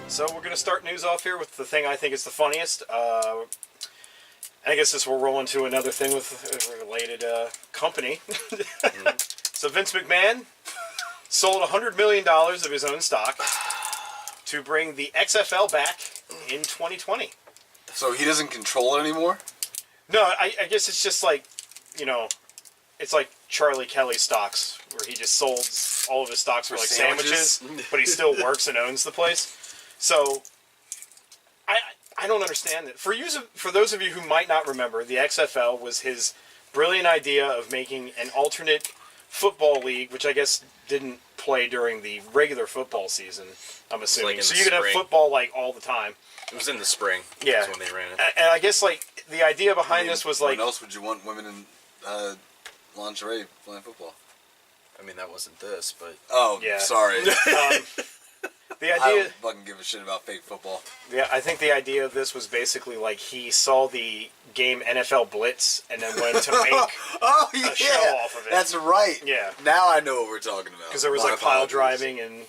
So we're going to start news off here with the thing I think is the funniest. I guess this will roll into another thing with a related company. So Vince McMahon sold $100 million of his own stock to bring the XFL back in 2020. So he doesn't control it anymore? No, I guess it's just like, it's like Charlie Kelly stocks, where he just sold all of his stocks for like sandwiches, but he still works and owns the place. So, I don't understand it. For those of you who might not remember, the XFL was his brilliant idea of making an alternate football league, which I guess didn't play during the regular football season, I'm assuming. So you could have football like all the time. It was in the spring. Yeah. That's when they ran it. And I guess like the idea behind this was like... When else would you want women in lingerie playing football? I mean, that wasn't this, but... Oh, yeah. Sorry. The idea, I don't fucking give a shit about fake football. Yeah, I think the idea of this was basically like he saw the game NFL Blitz and then went to make a show off of it. That's right. Yeah. Now I know what we're talking about. Because there was like pile driving and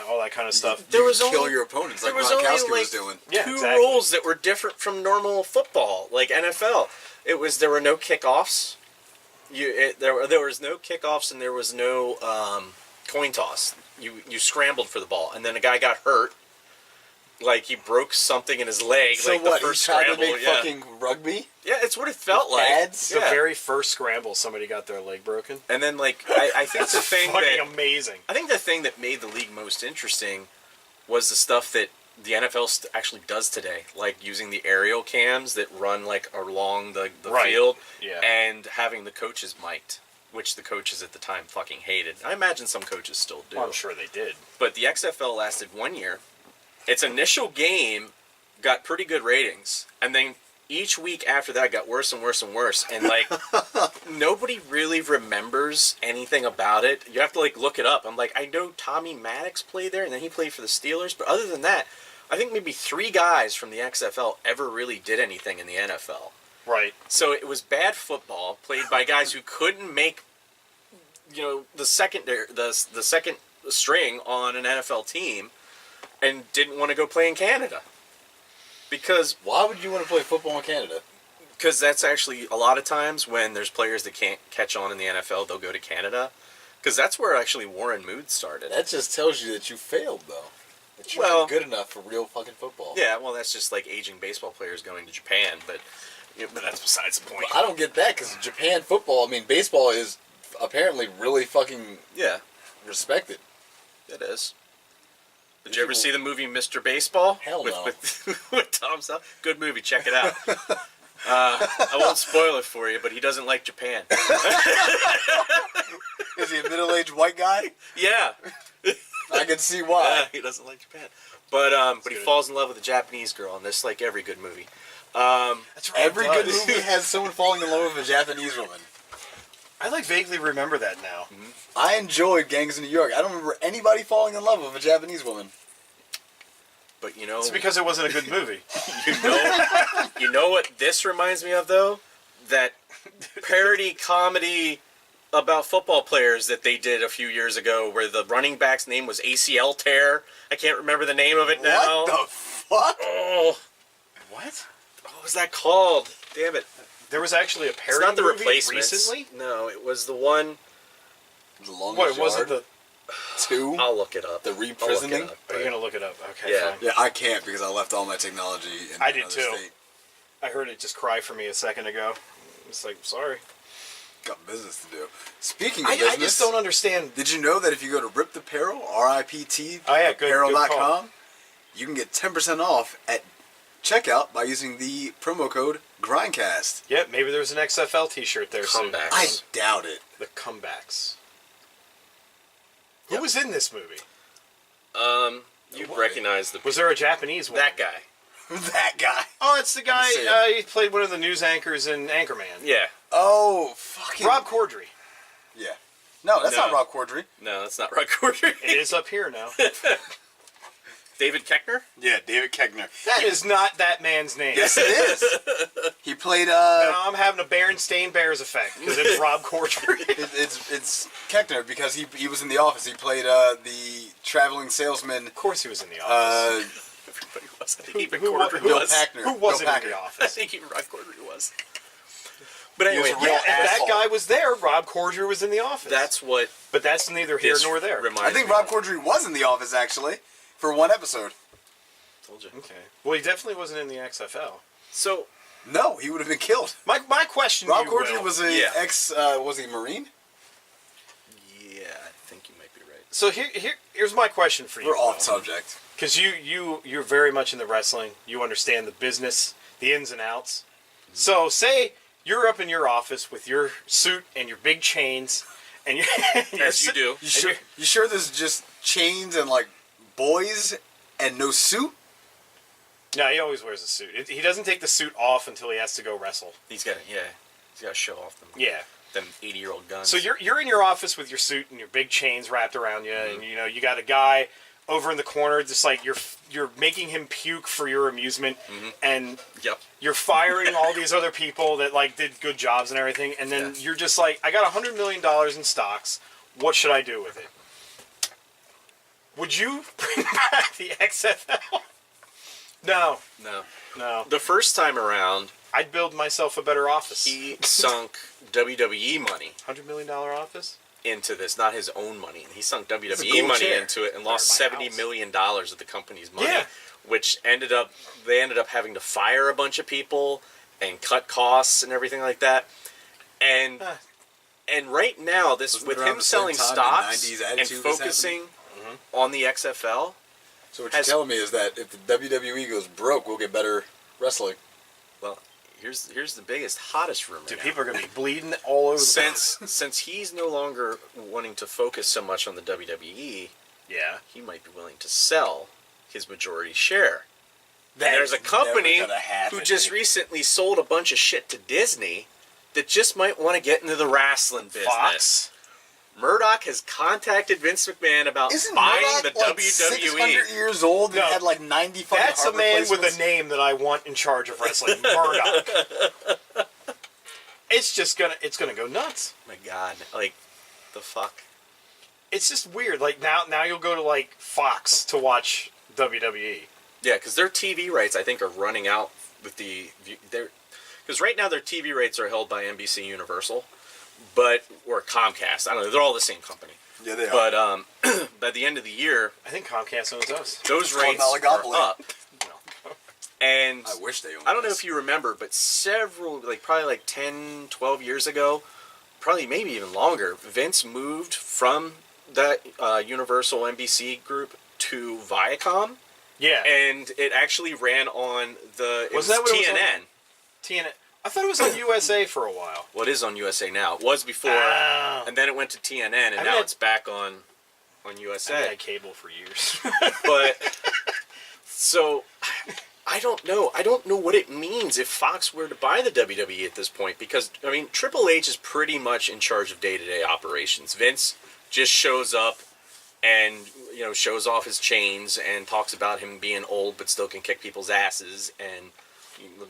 all that kind of stuff. There was kill your opponents like Gronkowski was doing. Yeah, two rules that were different from normal football, like NFL. There were no kickoffs. There was no kickoffs and there was no coin toss. You scrambled for the ball, and then a guy got hurt. Like he broke something in his leg. So like what? The first he tried scramble, to make fucking rugby? Yeah, it's what it felt like. Pads? The very first scramble, somebody got their leg broken. And then I think the thing fucking amazing. I think the thing that made the league most interesting was the stuff that the NFL actually does today, like using the aerial cams that run like along the field, and having the coaches mic'd. Which the coaches at the time fucking hated. I imagine some coaches still do. Well, I'm sure they did. But the XFL lasted 1 year. Its initial game got pretty good ratings. And then each week after that got worse and worse and worse. And, nobody really remembers anything about it. You have to, look it up. I'm like, I know Tommy Maddox played there, and then he played for the Steelers. But other than that, I think maybe 3 guys from the XFL ever really did anything in the NFL. Right. So it was bad football played by guys who couldn't make, the second string on an NFL team, and didn't want to go play in Canada. Because why would you want to play football in Canada? Because that's actually a lot of times when there's players that can't catch on in the NFL, they'll go to Canada. Because that's where actually Warren Moon started. That just tells you that you failed, though. That you're not good enough for real fucking football. Yeah, well, that's just like aging baseball players going to Japan, but that's besides the point. But I don't get that, because Japan football, baseball is apparently really fucking respected. It is. Did you ever see the movie Mr. Baseball? Hell no. With Tom Selleck? Good movie, check it out. I won't spoil it for you, but he doesn't like Japan. Is he a middle-aged white guy? Yeah. I can see why. Yeah, he doesn't like Japan. But he falls in love with a Japanese girl, and that's like every good movie. That's right. Every good movie has someone falling in love with a Japanese woman. I vaguely remember that now. Mm-hmm. I enjoyed Gangs of New York. I don't remember anybody falling in love with a Japanese woman. But it's because it wasn't a good movie. You know what this reminds me of, though? That parody comedy about football players that they did a few years ago, where the running back's name was ACL Tear. I can't remember the name of it now. What the fuck? Oh, what? What was that called? Damn it! There was actually a parody it's not the movie Replacements. recently? No, it was the one... The Longest What, was it the... 2? I'll look it up. The reprisoning? Are you going to look it up? Okay, Yeah. fine. Yeah, I can't because I left all my technology in I did another too. state. I heard it just cry for me a second ago. It's like, sorry. Got business to do. Speaking of business... I just don't understand. Did you know that if you go to Ript Apparel, R-I-P-T, good apparel.com, call. you can get 10% off at checkout by using the promo code Grindcast. Yep, maybe there's an XFL t-shirt there soon. Comebacks. I doubt it. The comebacks. Who was in this movie? You recognize the... Was there a Japanese one? That guy. That guy. Oh, it's the guy, he played one of the news anchors in Anchorman. Yeah. Oh, fucking... Rob Corddry. Yeah. No, that's not Rob Corddry. No, that's not Rob Corddry. It is up here now. David Koechner? Yeah, David Koechner. That is not that man's name. Yes, it is. He played, No, I'm having a Berenstain Bears effect, because it's Rob Corddry. it's Koechner because he was in The Office. He played the traveling salesman. Of course he was in The Office. was. I think even Who Cordry Bill was. Packner. Who wasn't Bill in the Packner. I office? think even Rod Cordry was. But anyway, was a real Yeah, if that asshole. guy was there, Rob Corddry was in the office. that's what But that's neither here this nor there. reminds I think me Rob of. Corddry was in the office, actually, for one episode. Told you. Okay. Well, he definitely wasn't in the XFL. So, No, he would have been killed. My question Rob to you, Corddry Will, was a Yeah. was he a Marine? yeah, I think you might be right. So here's my question for you. We're off subject. Because you're very much in the wrestling. You understand the business, the ins and outs. So say you're up in your office with your suit and your big chains, and you're As you do. You sure there's just chains and like boys and no suit? No, he always wears a suit. He doesn't take the suit off until he has to go wrestle. He's got to show off them. Yeah. Them 80-year-old guns. So you're in your office with your suit and your big chains wrapped around you, and you got a guy over in the corner, just like you're making him puke for your amusement, and Yep. you're firing all these other people that like did good jobs and everything, and then Yeah. you're just like, I got $100 million in stocks. What should I do with it? Would you bring back the XFL? No. No. The first time around, I'd build myself a better office. he sunk WWE money $100 million office? into this, not his own money. He sunk a WWE gold money chair. into it and lost Better my $70 house. million of the company's money, Yeah. which they ended up having to fire a bunch of people and cut costs and everything like that. And right now, Wasn't with it around him the same selling time the stocks 90s and attitude was focusing on the XFL, So what Has- you're telling me is that if the WWE goes broke, we'll get better wrestling. well, here's the biggest, hottest rumor. Dude, now. people are going to be bleeding all over the Since he's no longer wanting to focus so much on the WWE, Yeah. he might be willing to sell his majority share. That And there's a is company never gonna happen. who just recently sold a bunch of shit to Disney that just might want to get into the wrestling business. Fox? Murdoch has contacted Vince McMahon about Isn't buying Murdoch the like WWE. 600 years old and No. had like 90 fucking That's a heart man with a replacements? name that I want in charge of wrestling. Murdoch. It's gonna go nuts. My God, like the fuck. It's just weird. Like now you'll go to like Fox to watch WWE. Yeah, because their TV rights, I think, are running out with because right now their TV rights are held by NBC Universal, or Comcast. I don't know. They're all the same company. Yeah, they are. But by the end of the year, I think Comcast owns us. those called rates an are oligopoly. up. And I wish they owned I don't know us. if you remember, but probably 10, 12 years ago, probably maybe even longer, Vince moved from that Universal NBC group to Viacom. Yeah. And it actually ran on it Was that what it was on? TNN. TNA. I thought it was on USA for a while. Well, it is on USA now. It was before, Oh. and then it went to TNN, and now had- it's back on I USA. had cable for years. But so I don't know. I don't know what it means if Fox were to buy the WWE at this point, because I mean, Triple H is pretty much in charge of day-to-day operations. Vince just shows up and shows off his chains and talks about him being old but still can kick people's asses and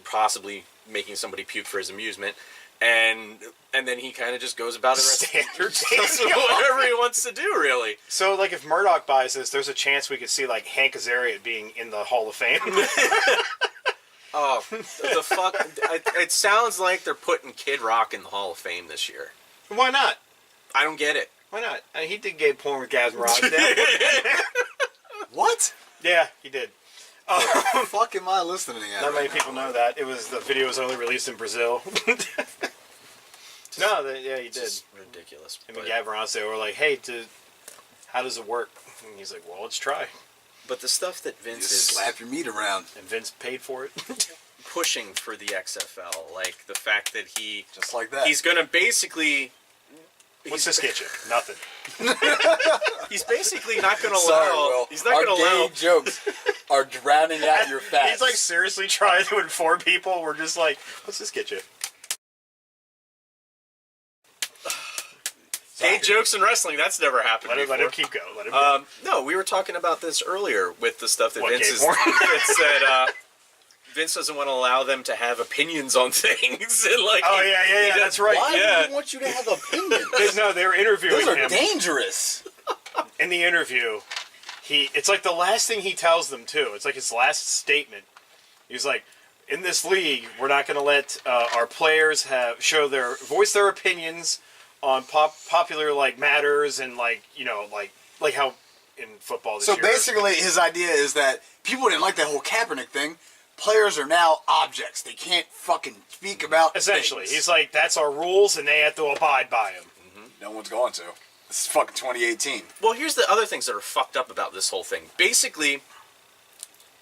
possibly making somebody puke for his amusement. And then he kind of just goes about it. Standard Does whatever he wants to do, really. So, like, if Murdoch buys this, there's a chance we could see, like, Hank Azaria being in the Hall of Fame. Oh, the fuck! It sounds like they're putting Kid Rock in the Hall of Fame this year. Why not? I don't get it. Why not? He did gay porn with Gaz Mirage. What? Yeah, he did. Fuck am I listening at? Not many people know that. The video was only released in Brazil. Yeah, he did. It's ridiculous. Him and Gaz Mirage, they were like, hey, how does it work? And he's like, well, let's try. But the stuff that You Vince just is slap your meat around. And Vince paid for it. pushing for the XFL, like the fact that Just like that. he's gonna basically. What's this get you? Nothing. He's basically not going to allow. Sorry, Will. He's not Our going to allow. gay jokes are drowning out your facts. He's like seriously trying to inform people. We're just like, what's this get you? Gay jokes in wrestling. That's never happened Let before. him keep going. Let him go. No, we were talking about this earlier with the stuff that What, Vince gay is. porn? It said Vince doesn't want to allow them to have opinions on things. And like, Oh, he- yeah, he does- that's right. Why Yeah. would he want you to have opinions? No, they were interviewing Those are him. dangerous. In the interview, it's like the last thing he tells them too. It's like his last statement. He's like, in this league, we're not going to let our players voice their opinions on popular like matters and like how in football this year. So basically, his idea is that people didn't like that whole Kaepernick thing. Players are now objects. They can't fucking speak about Essentially, things. he's like, that's our rules, and they have to abide by them. Mm-hmm. No one's going to. This is fucking 2018. Well, here's the other things that are fucked up about this whole thing. Basically,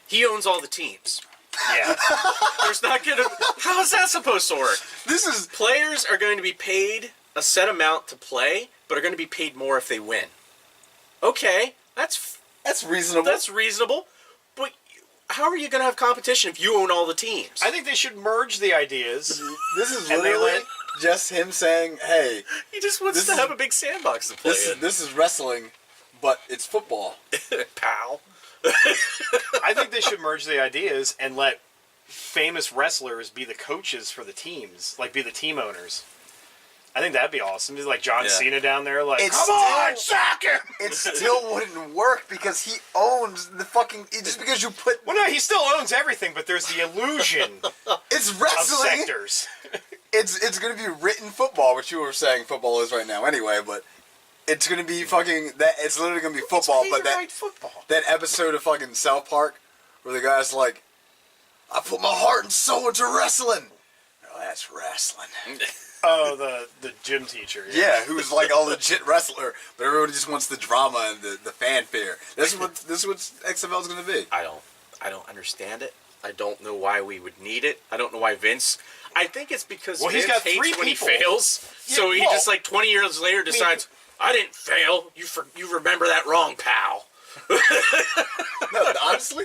he owns all the teams. Yeah. There's not gonna. How is that supposed to work? Players are going to be paid a set amount to play, but are going to be paid more if they win. Okay, that's reasonable. That's reasonable. But how are you going to have competition if you own all the teams? I think they should merge the ideas. This is literally just him saying, "Hey, he just wants to have a big sandbox to play in." This is wrestling, but it's football." Pal. I think they should merge the ideas and let famous wrestlers be the coaches for the teams, like be the team owners. I think that'd be awesome. Just like John Cena down there, like, come on, sack him! It still wouldn't work because he owns the fucking... Just because you put... Well, no, he still owns everything, but there's the illusion it's wrestling. of sectors. It's going to be written football, which you were saying football is right now anyway, but... It's gonna be fucking it's literally gonna be football, but that episode of fucking South Park where the guy's like, I put my heart and soul into wrestling. Oh, that's wrestling. Oh, the gym teacher. Yeah, who's like a legit wrestler, but everybody just wants the drama and the fanfare. This is what XFL is gonna be. I don't understand it. I don't know why we would need it. I don't know why Vince. I think it's because Vince he's got hates three when people. he fails, so he just like 20 years later decides. I didn't fail. You remember that wrong, pal. No, honestly,